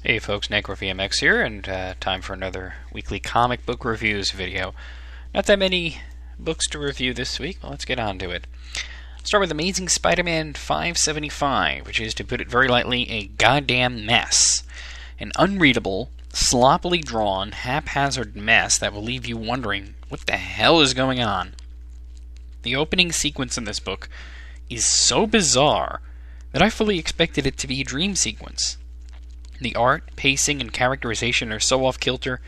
Hey folks, NecroVMX here, and time for another weekly comic book reviews video. Not that many books to review this week, but let's get on to it. Start with Amazing Spider-Man 575, which is, to put it very lightly, a goddamn mess. An unreadable, sloppily drawn, haphazard mess that will leave you wondering what the hell is going on. The opening sequence in this book is so bizarre that I fully expected it to be a dream sequence. The art, pacing, and characterization are so off-kilter,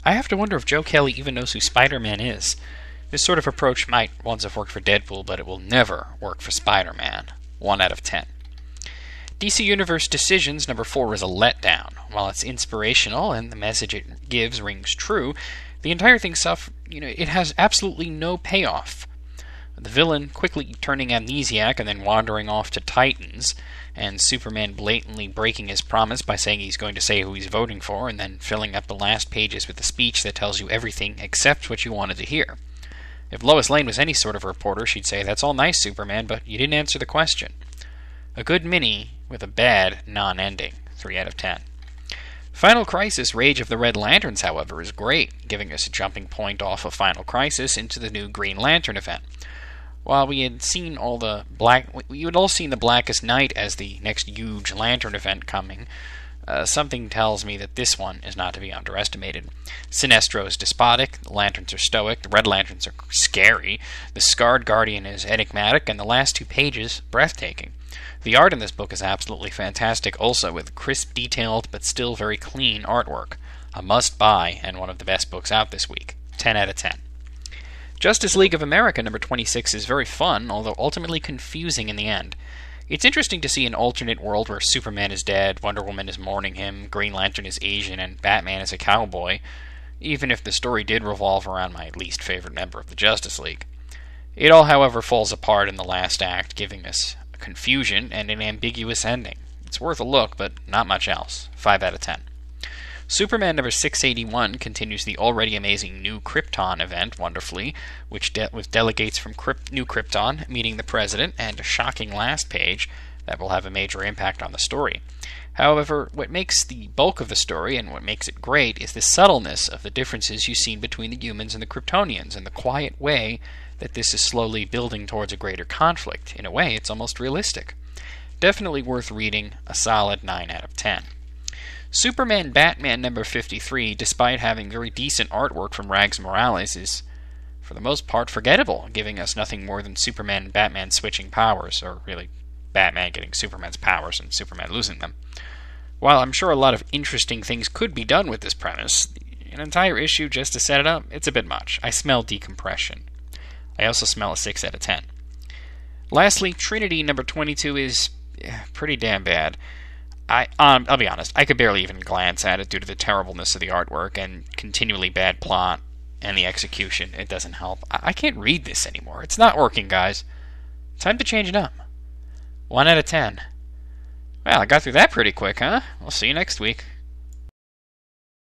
I have to wonder if Joe Kelly even knows who Spider-Man is. This sort of approach might once have worked for Deadpool, but it will never work for Spider-Man. 1 out of 10. DC Universe Decisions number 4 is a letdown. While it's inspirational and the message it gives rings true, the entire thing it has absolutely no payoff. The villain quickly turning amnesiac and then wandering off to Titans, and Superman blatantly breaking his promise by saying he's going to say who he's voting for, and then filling up the last pages with a speech that tells you everything except what you wanted to hear. If Lois Lane was any sort of reporter, she'd say, "That's all nice, Superman, but you didn't answer the question." A good mini with a bad non-ending. 3 out of 10. Final Crisis Rage of the Red Lanterns, however, is great, giving us a jumping point off of Final Crisis into the new Green Lantern event. While we had seen we had all seen the Blackest Night as the next huge Lantern event coming, something tells me that this one is not to be underestimated. Sinestro is despotic, the Lanterns are stoic, the Red Lanterns are scary, the Scarred Guardian is enigmatic, and the last 2 pages breathtaking. The art in this book is absolutely fantastic also, with crisp, detailed, but still very clean artwork. A must-buy, and one of the best books out this week. 10 out of 10. Justice League of America number 26 is very fun, although ultimately confusing in the end. It's interesting to see an alternate world where Superman is dead, Wonder Woman is mourning him, Green Lantern is Asian, and Batman is a cowboy, even if the story did revolve around my least favorite member of the Justice League. It all, however, falls apart in the last act, giving us confusion and an ambiguous ending. It's worth a look, but not much else. 5 out of 10. Superman number 681 continues the already amazing New Krypton event wonderfully, with delegates from New Krypton meeting the President, and a shocking last page that will have a major impact on the story. However, what makes the bulk of the story, and what makes it great, is the subtleness of the differences you've seen between the humans and the Kryptonians, and the quiet way that this is slowly building towards a greater conflict. In a way, it's almost realistic. Definitely worth reading, a solid 9 out of 10. Superman Batman number 53, despite having very decent artwork from Rags Morales, is for the most part forgettable, giving us nothing more than Superman and Batman switching powers, or really Batman getting Superman's powers and Superman losing them. While I'm sure a lot of interesting things could be done with this premise, an entire issue just to set it up, it's a bit much. I smell decompression. I also smell a 6 out of 10. Lastly, Trinity number 22 is pretty damn bad. I'll be honest, I could barely even glance at it due to the terribleness of the artwork and continually bad plot and the execution. It doesn't help. I can't read this anymore. It's not working, guys. Time to change it up. 1 out of 10. Well, I got through that pretty quick, huh? We'll see you next week.